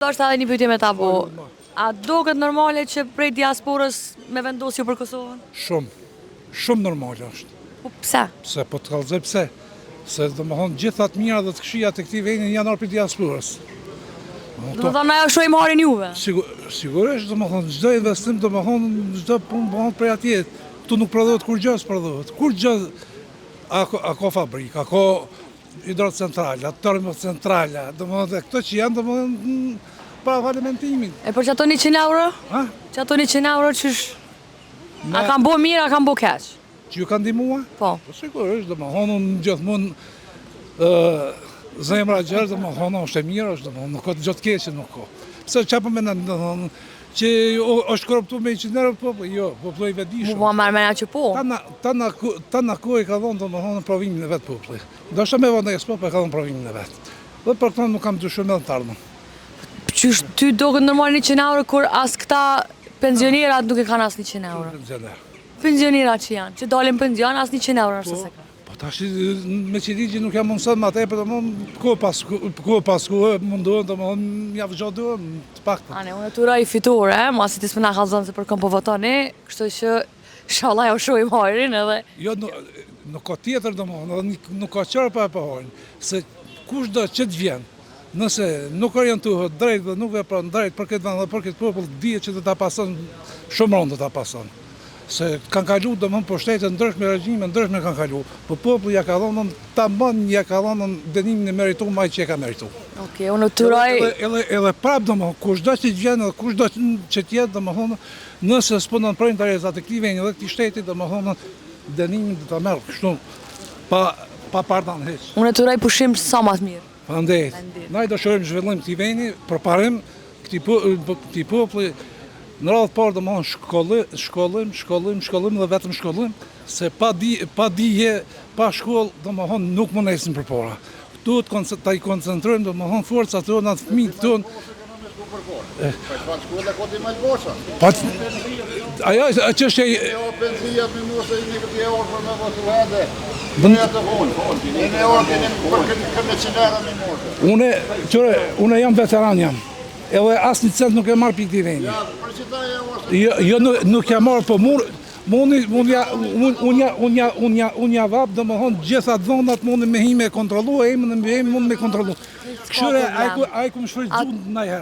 Është edhe një pyetje me ta po. A duket normale që prej diasporës me vendosje për Kosovën? Shumë normale është. Po pse? Pse, po të kallëzoj pse? Se domethënë gjitha të mira dhe të këqija të këtij vendi janë ardhur prej diasporës. Do të thonë ajo shoj marrin juve. Sigurisht, domethënë çdo investim, domethënë çdo punë bëhet prej atje. Ktu nuk prodhohet kur gjë s'prodhohet. Kur gjë a ka fabrikë, a ka hidrocentrale, termocentrale, domethënë këto që janë domethënë pa falimentimin. E për që ato 100 euro? Ha? Që ato 100 euro qysh? A kanë bo mirë, a kanë bo keq? Që ju kanë ndihmuar? Po. Po sigurisht, domethënë unë gjithmonë zemra gjerë, domethënë është e mirë, është domethënë nuk ka gjë të keqe nuk ka. Pse çfarë po mendon domethënë që është korruptuar me 100 euro po jo, populli vetëdijshëm. Mu marrë mendja që po. Tana ku e ka dhënë domethënë provimin e vet populli. Do të më vonë s'po ka dhënë provimin e vet. Dhe për këtë nuk kam dyshim me të ardhmen. Qysh ty duket normal 100 euro kur as këta pensionerat nuk e kanë as 100 euro. Pensionerat që janë, që dalin pension as 100 euro është se ka. Po tash me që ligji nuk jam mundson më atë, por domthon ku pas mundohen domthon ja vëzhgohen të paktën. Ane, unë turoj fitore, masi ti s'më na kallzon se për kom po votoni, kështu që inshallah ja u shohim hajrin edhe. Jo nuk ka tjetër domthon, nuk ka çfarë pa hajrin, se kushdo që të vjen, nëse nuk orientohet drejt dhe nuk vepron drejt për këtë vend dhe për këtë popull, dihet që do ta pason shumë rënd do ta pason. Se kanë kalu domthon po shtete ndryshme, regjime ndryshme kanë kalu, po populli ja ka dhënë tamam, ja ka dhënë dënimin e merituar më që e ka merituar. Okej, unë turoj edhe prap domthon kushdo që vjen, kushdo që të jetë domthon, nëse s'po ndonjë interes atë këtij vendi dhe këtij shteti domthon dënimin do ta merr kështu pa pardon hiç. Unë turoj pushim sa më të mirë. Faleminderit. Na do shohim zhvillim këtij vendi, përparim këtij populli. Në radhë parë domethënë shkollim dhe vetëm shkollim, se pa dije, pa shkollë domethënë nuk mund ecim përpara. Duhet ta i koncentrojmë domethënë forcat tona të fëmijët tonë. Ajo çështja jo pensia me mos e një këtë orë për me votuade. Ne ato vonë. Ne orë kemi për këtë çelëra me mos. Unë jam veteran jam. Edhe asnjë cent nuk e marr pikë këtij vendi. Jo nuk ja marr, po unë ja vap domethënë gjitha dhonat mundi me hime kontrollu, emrin mund me kontrollu. Kështu ai ku më shfrytëzon ndajherë.